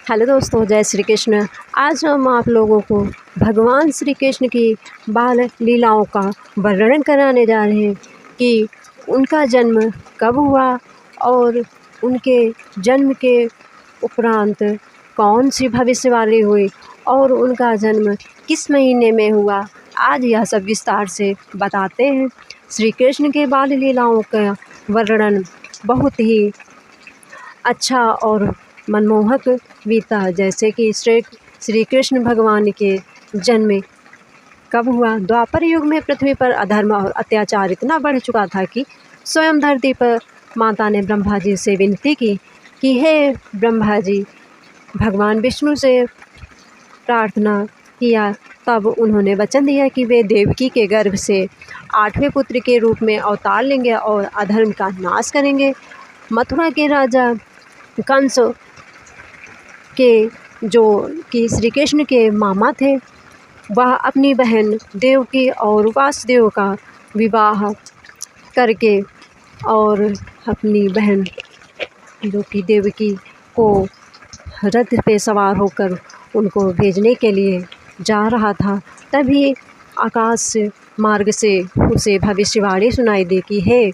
Hello दोस्तों, जय श्री कृष्ण। आज हम आप लोगों को भगवान श्री कृष्ण की बाल लीलाओं का वर्णन कराने जा रहे हैं कि उनका जन्म कब हुआ और उनके जन्म के उपरांत कौन सी भविष्यवाणी हुई और उनका जन्म किस महीने में हुआ। आज यह सब विस्तार से बताते हैं। श्री कृष्ण के बाल लीलाओं का वर्णन बहुत ही अच्छा और मनमोहक बीता। जैसे कि श्री कृष्ण भगवान के जन्म कब हुआ। द्वापर युग में पृथ्वी पर अधर्म और अत्याचार इतना बढ़ चुका था कि स्वयं धरती पर माता ने ब्रह्मा जी से विनती की कि हे ब्रह्मा जी, भगवान विष्णु से प्रार्थना किया। तब उन्होंने वचन दिया कि वे देवकी के गर्भ से 8वें पुत्र के रूप में अवतार लेंगे और अधर्म का नाश करेंगे। मथुरा के राजा कंस के जो कि श्री कृष्ण के मामा थे, वह अपनी बहन देवकी और वासुदेव का विवाह करके और अपनी बहन जो कि देवकी को रथ पे सवार होकर उनको भेजने के लिए जा रहा था। तभी आकाश मार्ग से उसे भविष्यवाणी सुनाई दी कि हे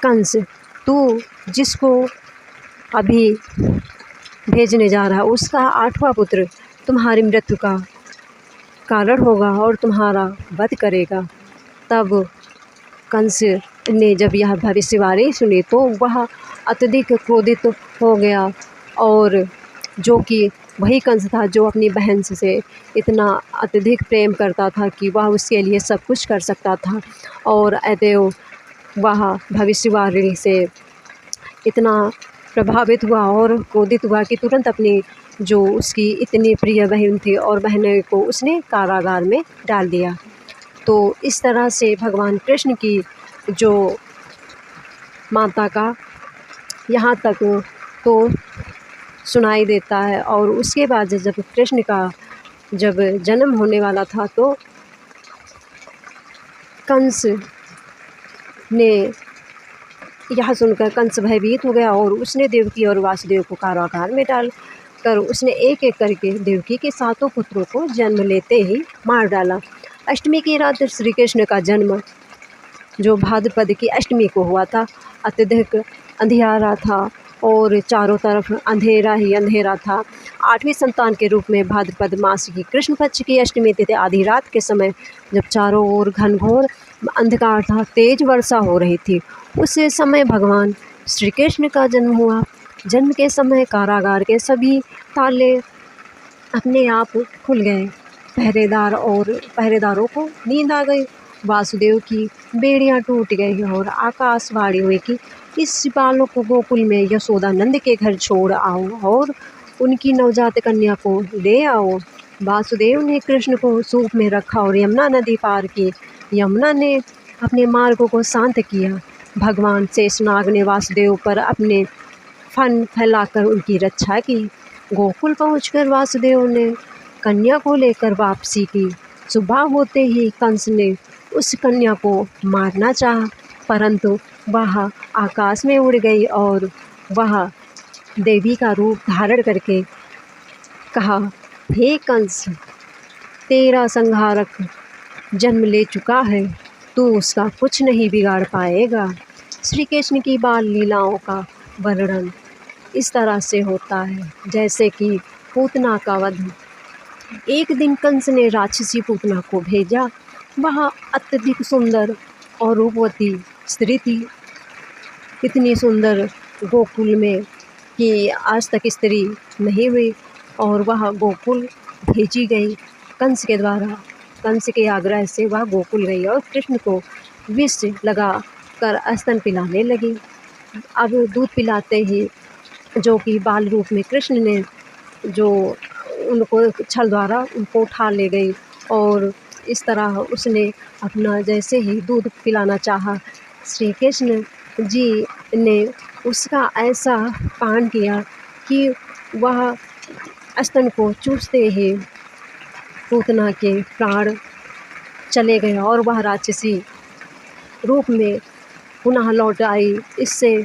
कंस, तू जिसको अभी भेजने जा रहा उसका 8वां पुत्र तुम्हारी मृत्यु का कारण होगा और तुम्हारा वध करेगा। तब कंस ने जब यह भविष्यवाणी सुनी तो वह अत्यधिक क्रोधित हो गया, और जो कि वही कंस था जो अपनी बहन से इतना अत्यधिक प्रेम करता था कि वह उसके लिए सब कुछ कर सकता था। और अतएव वह भविष्यवाणी से इतना प्रभावित हुआ और क्रोधित हुआ कि तुरंत अपनी जो उसकी इतनी प्रिय बहन थी और बहन को उसने कारागार में डाल दिया। तो इस तरह से भगवान कृष्ण की जो माता का यहाँ तक तो सुनाई देता है। और उसके बाद जब कृष्ण का जब जन्म होने वाला था तो कंस ने यह सुनकर कंस भयभीत हो गया और उसने देवकी और वासुदेव को कारागार में डाल कर उसने एक एक करके देवकी के 7 पुत्रों को जन्म लेते ही मार डाला। अष्टमी की रात श्री कृष्ण का जन्म जो भाद्रपद की अष्टमी को हुआ था। अत्यधिक अंधियारा था और चारों तरफ अंधेरा ही अंधेरा था। 8वीं संतान के रूप में भाद्रपद मास की कृष्ण पक्ष की अष्टमी तिथि आधी रात के समय जब चारों ओर घनघोर अंधकार था, तेज वर्षा हो रही थी, उस समय भगवान श्री कृष्ण का जन्म हुआ। जन्म के समय कारागार के सभी ताले अपने आप खुल गए। पहरेदारों को नींद आ गई। वासुदेव की बेड़ियां टूट गई और आकाशवाणी हुई कि इस बालक को गोकुल में यशोदा नंद के घर छोड़ आओ और उनकी नवजात कन्या को ले आओ। वासुदेव ने कृष्ण को सूप में रखा और यमुना नदी पार की। यमुना ने अपने मार्गों को शांत किया। भगवान शेषनाग ने वासुदेव पर अपने फन फैलाकर उनकी रक्षा की। गोकुल पहुंचकर वासुदेव ने कन्या को लेकर वापसी की। सुबह होते ही कंस ने उस कन्या को मारना चाहा, परंतु वह आकाश में उड़ गई और वह देवी का रूप धारण करके कहा, हे कंस, तेरा संहारक जन्म ले चुका है, तू उसका कुछ नहीं बिगाड़ पाएगा। श्री कृष्ण की बाल लीलाओं का वर्णन इस तरह से होता है जैसे कि पूतना का वध। एक दिन कंस ने राक्षसी पूतना को भेजा। वह अत्यधिक सुंदर और रूपवती स्त्री थी, इतनी सुंदर गोकुल में कि आज तक स्त्री नहीं हुई, और वह गोकुल भेजी गई कंस के द्वारा। कंस के आग्रह से वह गोकुल गई और कृष्ण को विष लगा कर स्तन पिलाने लगी। अब दूध पिलाते ही जो कि बाल रूप में कृष्ण ने जो उनको छल द्वारा उनको उठा ले गई, और इस तरह उसने अपना जैसे ही दूध पिलाना चाहा, श्री कृष्ण जी ने उसका ऐसा पान किया कि वह स्तन को चूसते ही पूतना के प्राण चले गए और वह राक्षसी रूप में पुनः लौट आई। इससे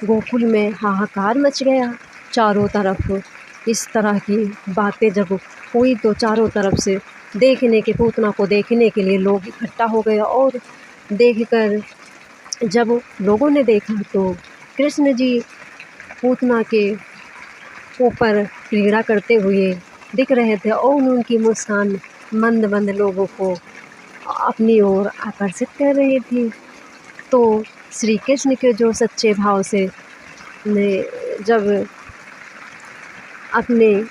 गोकुल में हाहाकार मच गया। चारों तरफ इस तरह की बातें जब हुई तो चारों तरफ से पूतना को देखने के लिए लोग इकट्ठा हो गए। और देखकर जब लोगों ने देखा तो कृष्ण जी पूतना के ऊपर क्रीड़ा करते हुए दिख रहे थे और उनकी मुस्कान मंद मंद लोगों को अपनी ओर आकर्षित कर रही थी। तो श्री कृष्ण के जो सच्चे भाव से ने जब अपने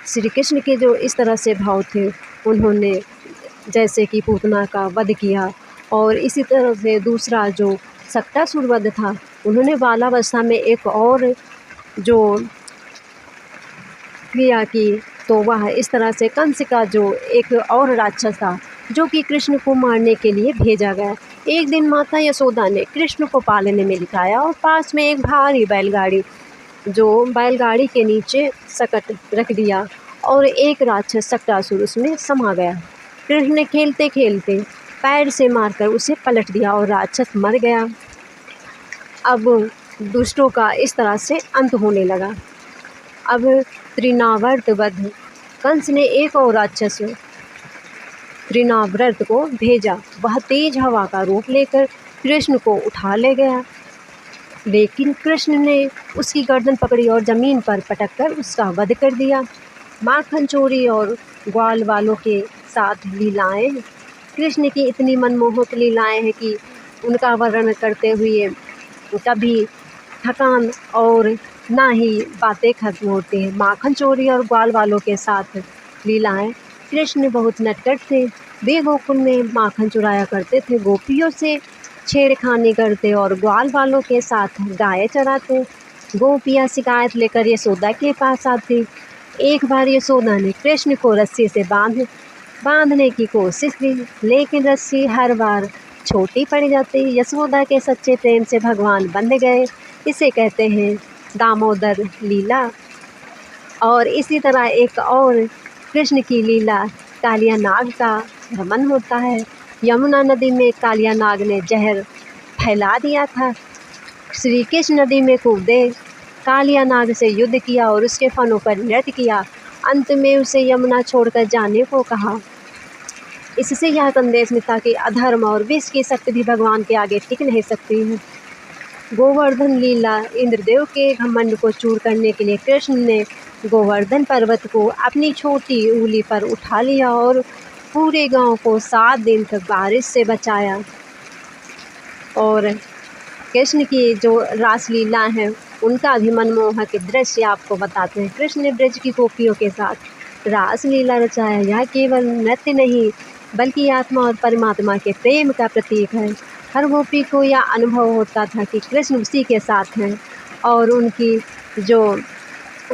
श्री कृष्ण के जो इस तरह से भाव थे, उन्होंने जैसे कि पूतना का वध किया और इसी तरह से दूसरा जो सक्टासुर वध था, उन्होंने बालावस्था में एक और जो क्रिया की, तो वह इस तरह से कंस का जो एक और राक्षस था जो कि कृष्ण को मारने के लिए भेजा गया। एक दिन माता यशोदा ने कृष्ण को पालने में लिटाया और पास में एक भारी बैलगाड़ी के नीचे सकट रख दिया और एक राक्षस सक्टासुर उसमें समा गया। कृष्ण ने खेलते खेलते पैर से मारकर उसे पलट दिया और राक्षस मर गया। अब दुष्टों का इस तरह से अंत होने लगा। अब तृणावर्त वध, कंस ने एक और राक्षस तृणावर्त को भेजा। वह तेज हवा का रूप लेकर कृष्ण को उठा ले गया, लेकिन कृष्ण ने उसकी गर्दन पकड़ी और ज़मीन पर पटककर उसका वध कर दिया। माखन चोरी और ग्वाल वालों के साथ लीलाएं, कृष्ण की इतनी मनमोहक लीलाएं हैं कि उनका वर्णन करते हुए कभी थकान और ना ही बातें खत्म होती हैं। माखन चोरी और ग्वाल वालों के साथ लीलाएं, कृष्ण बहुत नटखट थे। वे गोकुल में माखन चुराया करते थे, गोपियों से छेड़खानी करते और ग्वाल वालों के साथ गाय चराते। गोपियाँ शिकायत लेकर यशोदा के पास आती। एक बार यशोदा ने कृष्ण को रस्सी से बांधने की कोशिश की, लेकिन रस्सी हर बार छोटी पड़ जाती। यशोदा के सच्चे प्रेम से भगवान बंध गए। इसे कहते हैं दामोदर लीला। और इसी तरह एक और कृष्ण की लीला कालिया नाग का रमन होता है। यमुना नदी में कालिया नाग ने जहर फैला दिया था। श्री कृष्ण नदी में कूदे, कालिया नाग से युद्ध किया और उसके फनों पर नृत्य किया। अंत में उसे यमुना छोड़कर जाने को कहा। इससे यह संदेश मिलता कि अधर्म और विष की शक्ति भी भगवान के आगे टिक नहीं सकती है। गोवर्धन लीला, इंद्रदेव के घमंड को चूर करने के लिए कृष्ण ने गोवर्धन पर्वत को अपनी छोटी उंगली पर उठा लिया और पूरे गांव को 7 दिन तक बारिश से बचाया। और कृष्ण की जो रासलीला है, उनका भी मनमोहक दृश्य आपको बताते हैं। कृष्ण ने ब्रज की गोपियों के साथ रासलीला रचाया। यह केवल नृत्य नहीं, बल्कि आत्मा और परमात्मा के प्रेम का प्रतीक है। हर गोपी को यह अनुभव होता था कि कृष्ण उसी के साथ हैं और उनकी जो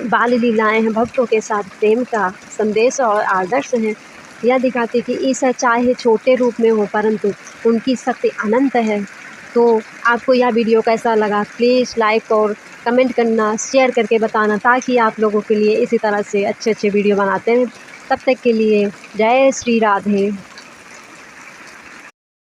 बाल लीलाएँ हैं, भक्तों के साथ प्रेम का संदेश और आदर्श हैं। यह दिखाती कि ईसा चाहे छोटे रूप में हो, परंतु उनकी शक्ति अनंत है। तो आपको यह वीडियो कैसा लगा, प्लीज़ लाइक और कमेंट करना, शेयर करके बताना, ताकि आप लोगों के लिए इसी तरह से अच्छे अच्छे वीडियो बनाते हैं। तब तक के लिए जय श्री राधे।